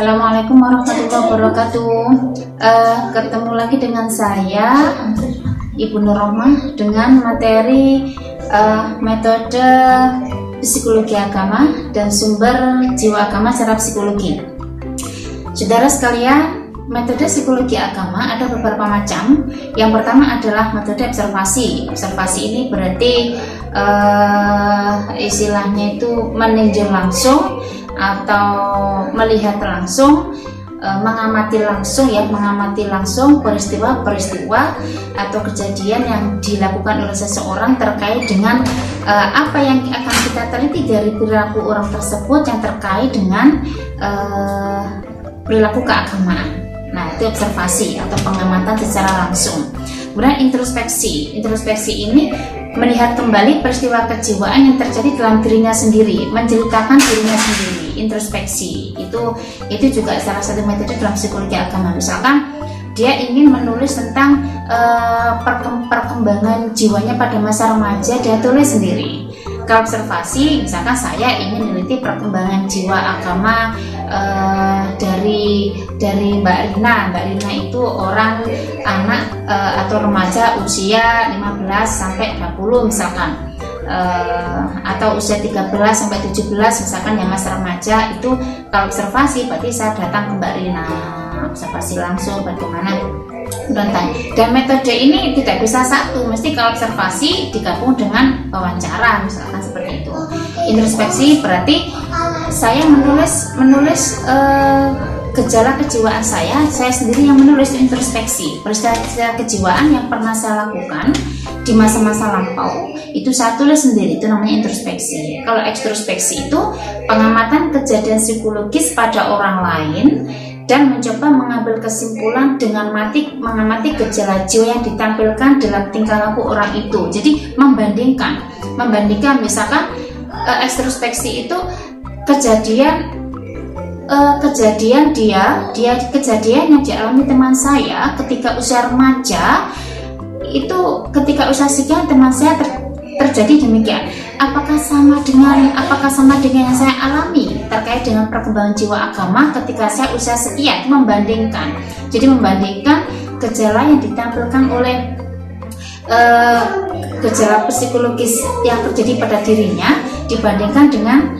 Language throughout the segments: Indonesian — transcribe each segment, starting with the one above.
Assalamualaikum warahmatullahi wabarakatuh. Ketemu lagi dengan saya Ibu Nur Rohmah dengan materi metode psikologi agama dan sumber jiwa agama secara psikologi. Saudara sekalian, metode psikologi agama ada beberapa macam. Yang pertama adalah metode observasi. Observasi ini berarti istilahnya itu meninjau langsung atau melihat langsung, mengamati langsung peristiwa-peristiwa atau kejadian yang dilakukan oleh seseorang terkait dengan apa yang akan kita teliti dari perilaku orang tersebut yang terkait dengan perilaku keagamaan. Nah, itu observasi atau pengamatan secara langsung. Kemudian introspeksi. Introspeksi ini melihat kembali peristiwa kejiwaan yang terjadi dalam dirinya sendiri, menceritakan dirinya sendiri. Introspeksi itu juga salah satu metode dalam psikologi agama. Misalkan dia ingin menulis tentang perkembangan jiwanya pada masa remaja, dia tulis sendiri. Kalau observasi, misalkan saya ingin meneliti perkembangan jiwa agama dari Mbak Rina. Mbak Rina itu orang anak atau remaja usia 15 sampai 20 misalkan, atau usia 13 sampai 17 misalkan yang masa remaja. Itu kalau observasi berarti saya datang ke Mbak Rina, observasi langsung bagaimana dan metode ini tidak bisa satu, mesti kalau observasi digabung dengan wawancara misalkan seperti itu. Introspeksi berarti saya menulis gejala kejiwaan saya sendiri yang menulis. Itu introspeksi, peristiwa kejiwaan yang pernah saya lakukan di masa-masa lampau itu saya tulis sendiri, itu namanya introspeksi. Kalau ekstrospeksi itu pengamatan kejadian psikologis pada orang lain dan mencoba mengambil kesimpulan dengan mengamati gejala jiwa yang ditampilkan dalam tingkah laku orang itu. Jadi membandingkan misalkan ekstrospeksi itu kejadian yang dialami teman saya ketika usia remaja, itu ketika usia sekian teman saya terjadi demikian. Apakah sama dengan yang saya alami terkait dengan perkembangan jiwa agama ketika saya usia sekian? Membandingkan. Jadi membandingkan gejala yang ditampilkan oleh gejala psikologis yang terjadi pada dirinya dibandingkan dengan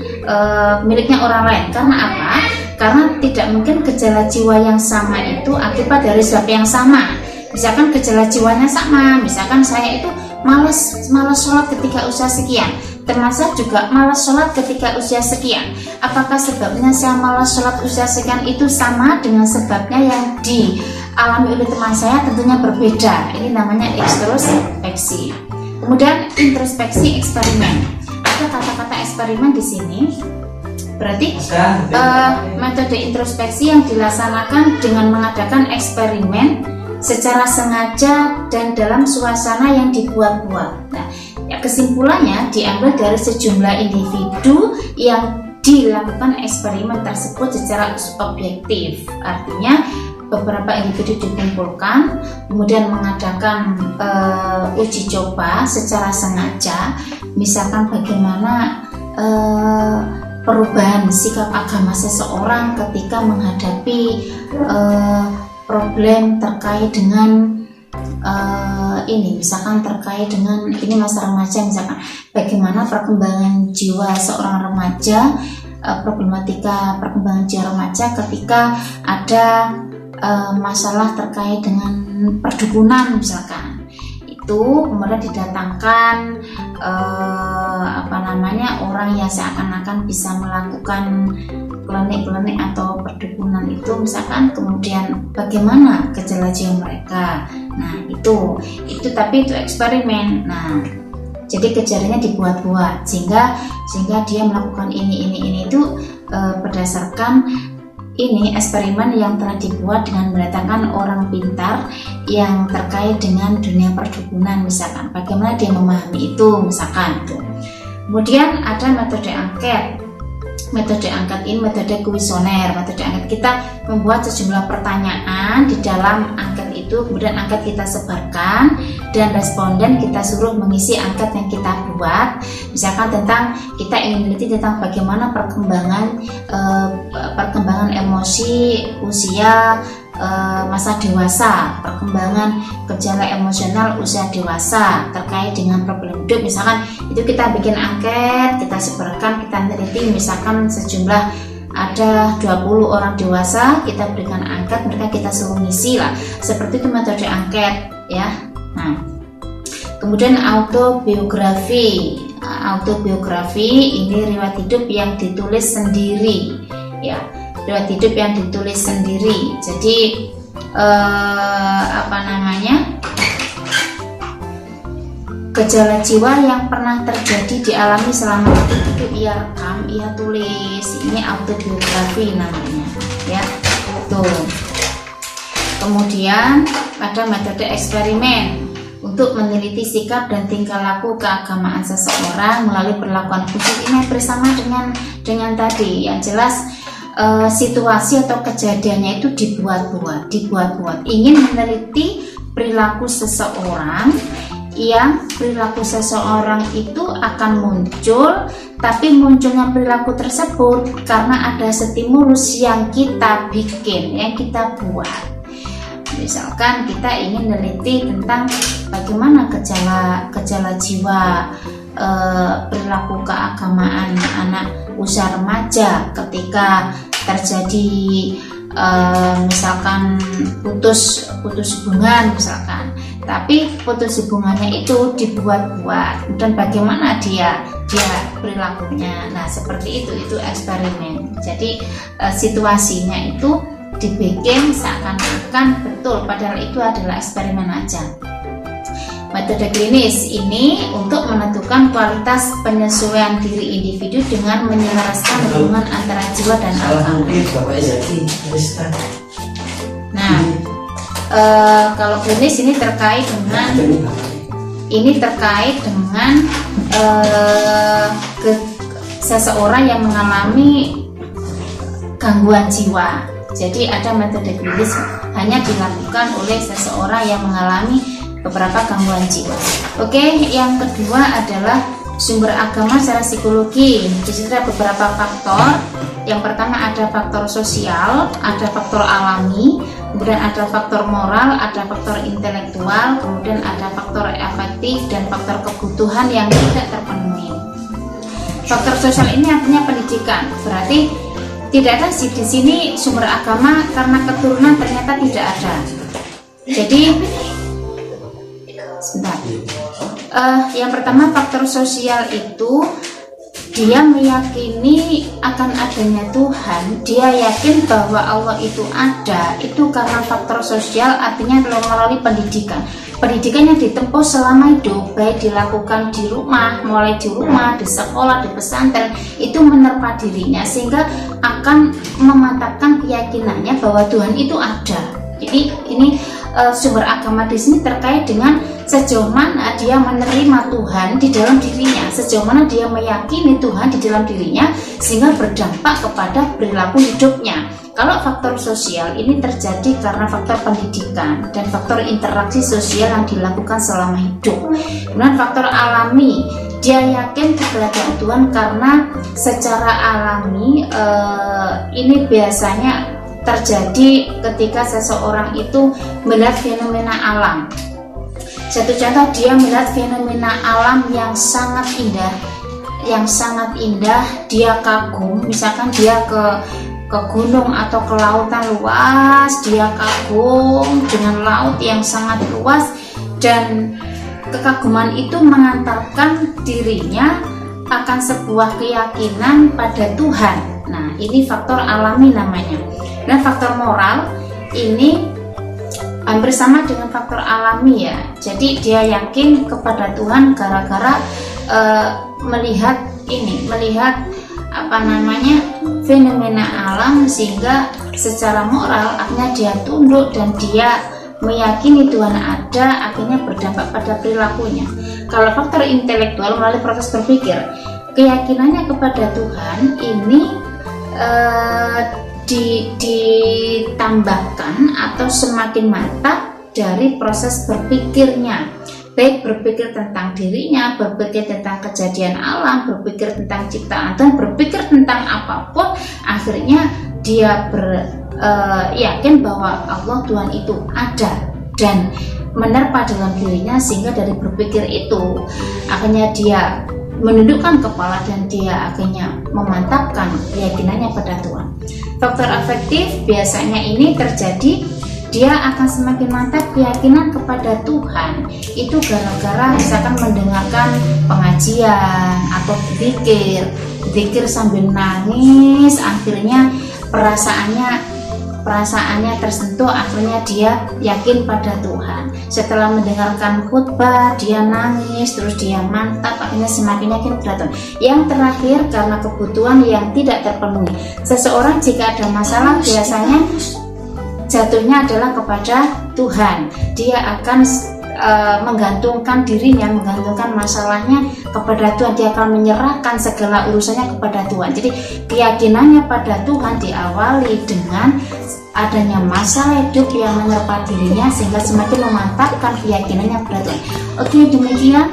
miliknya orang lain. Karena apa? Karena tidak mungkin gejala jiwa yang sama itu akibat dari sebab yang sama. Misalkan gejala jiwanya sama, misalkan saya itu malas sholat ketika usia sekian, teman saya juga malas sholat ketika usia sekian. Apakah sebabnya saya malas sholat usia sekian itu sama dengan sebabnya yang dialami oleh teman saya? Tentunya berbeda. Ini namanya ekstrospeksi. Kemudian introspeksi eksperimen. Ada kata-kata eksperimen di sini. Berarti metode introspeksi yang dilaksanakan dengan mengadakan eksperimen secara sengaja dan dalam suasana yang dibuat-buat. Nah, kesimpulannya diambil dari sejumlah individu yang dilakukan eksperimen tersebut secara objektif. Artinya beberapa individu dikumpulkan, kemudian mengadakan uji coba secara sengaja. Misalkan bagaimana perubahan sikap agama seseorang ketika menghadapi problem terkait dengan misalkan terkait dengan ini masa remaja, misalkan bagaimana perkembangan jiwa seorang remaja, problematika perkembangan jiwa remaja ketika ada masalah terkait dengan perdukunan misalkan. Itu kemudian didatangkan orang yang seakan-akan bisa melakukan klinik atau perdukunan itu misalkan, kemudian bagaimana gejala jiwa mereka. Nah itu tapi itu eksperimen. Nah jadi gejalanya dibuat-buat sehingga dia melakukan ini itu berdasarkan eksperimen yang telah dibuat dengan mendatangkan orang pintar yang terkait dengan dunia perdukunan misalkan, bagaimana dia memahami itu misalkan itu. Kemudian ada metode angket. Metode angket ini metode kuesioner. Metode angket kita membuat sejumlah pertanyaan di dalam angket itu, kemudian angket kita sebarkan dan responden kita suruh mengisi angket yang kita buat, misalkan tentang kita ingin meneliti tentang bagaimana perkembangan emosi usia masa dewasa, perkembangan gejala emosional usia dewasa terkait dengan problem hidup, misalkan itu kita bikin angket, kita sebarkan, kita teliti, misalkan sejumlah ada 20 orang dewasa, kita berikan angket, mereka kita suruh ngisi lah, seperti itu metode angket ya. Nah, kemudian autobiografi ini riwayat hidup yang ditulis sendiri ya, riwayat hidup yang ditulis sendiri. Jadi gejala jiwa yang pernah terjadi dialami selama itu ia rekam, ia tulis. Ini autobiografi namanya ya. Tuh. Kemudian ada metode eksperimen untuk meneliti sikap dan tingkah laku keagamaan seseorang melalui perlakuan khusus. Ini bersama dengan tadi yang jelas situasi atau kejadiannya itu dibuat-buat. Ingin meneliti perilaku seseorang, yang perilaku seseorang itu akan muncul, tapi munculnya perilaku tersebut karena ada stimulus yang kita bikin, yang kita buat. Misalkan kita ingin meneliti tentang bagaimana gejala jiwa perilaku keagamaan anak usia remaja ketika terjadi misalkan putus hubungan misalkan, tapi putus hubungannya itu dibuat-buat dan bagaimana dia perilakunya. Nah, seperti itu eksperimen. Jadi situasinya itu dibikin seakan-akan betul, padahal itu adalah eksperimen aja. Metode klinis ini untuk menentukan kualitas penyesuaian diri individu dengan menyelaraskan hubungan antara jiwa dan akal. Nah, kalau klinis ini terkait dengan seseorang yang mengalami gangguan jiwa. Jadi ada metode klinis hanya dilakukan oleh seseorang yang mengalami beberapa gangguan jiwa. Oke, yang kedua adalah sumber agama secara psikologi. Di situ ada beberapa faktor. Yang pertama ada faktor sosial, ada faktor alami, kemudian ada faktor moral, ada faktor intelektual, kemudian ada faktor afektif dan faktor kebutuhan yang tidak terpenuhi. Faktor sosial ini artinya pendidikan. Berarti tidak ada di sini sumber agama karena keturunan ternyata tidak ada. Jadi sebentar. Yang pertama faktor sosial itu dia meyakini akan adanya Tuhan, dia yakin bahwa Allah itu ada, itu karena faktor sosial, artinya melalui pendidikan. Pendidikan yang ditempuh selama hidup, baik dilakukan di rumah, mulai di rumah, di sekolah, di pesantren, itu menerpa dirinya sehingga akan memantapkan keyakinannya bahwa Tuhan itu ada. Jadi ini sumber agama di sini terkait dengan sejauh mana dia menerima Tuhan di dalam dirinya, sejauh mana dia meyakini Tuhan di dalam dirinya sehingga berdampak kepada perilaku hidupnya. Kalau faktor sosial ini terjadi karena faktor pendidikan dan faktor interaksi sosial yang dilakukan selama hidup. Kemudian faktor alami, dia yakin keberadaan Tuhan karena secara alami ini biasanya terjadi ketika seseorang itu melihat fenomena alam. Satu contoh, dia melihat fenomena alam yang sangat indah, dia kagum, misalkan dia ke gunung atau ke lautan luas, dia kagum dengan laut yang sangat luas, dan kekaguman itu mengantarkan dirinya akan sebuah keyakinan pada Tuhan. Nah, ini faktor alami namanya. Dan faktor moral ini hampir sama dengan faktor alami ya. Jadi dia yakin kepada Tuhan gara-gara melihat fenomena alam, sehingga secara moral akhirnya dia tunduk dan dia meyakini Tuhan ada, akhirnya berdampak pada perilakunya. Kalau faktor intelektual melalui proses berpikir, keyakinannya kepada Tuhan ini ditambahkan atau semakin mantap dari proses berpikirnya, baik berpikir tentang dirinya, berpikir tentang kejadian alam, berpikir tentang ciptaan, dan berpikir tentang apapun, akhirnya dia yakin bahwa Allah Tuhan itu ada dan menerpa dalam dirinya, sehingga dari berpikir itu akhirnya dia menundukkan kepala dan dia akhirnya memantapkan keyakinannya pada Tuhan. Faktor afektif biasanya ini terjadi, dia akan semakin mantap keyakinan kepada Tuhan itu gara-gara misalkan mendengarkan pengajian atau berzikir sambil nangis, akhirnya perasaannya tersentuh, akhirnya dia yakin pada Tuhan. Setelah mendengarkan khutbah dia nangis, terus dia mantap, akhirnya semakin yakin pada Tuhan. Yang terakhir, karena kebutuhan yang tidak terpenuhi, seseorang jika ada masalah biasanya jatuhnya adalah kepada Tuhan. Dia akan menggantungkan dirinya, menggantungkan masalahnya kepada Tuhan. Dia akan menyerahkan segala urusannya kepada Tuhan. Jadi keyakinannya pada Tuhan diawali dengan adanya masalah hidup yang menyerpa dirinya, sehingga semakin memantapkan keyakinannya pada Tuhan. Oke, demikian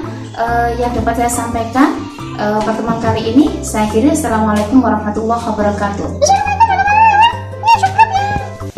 yang dapat saya sampaikan pertemuan kali ini. Saya akhiri. Assalamualaikum warahmatullahi wabarakatuh.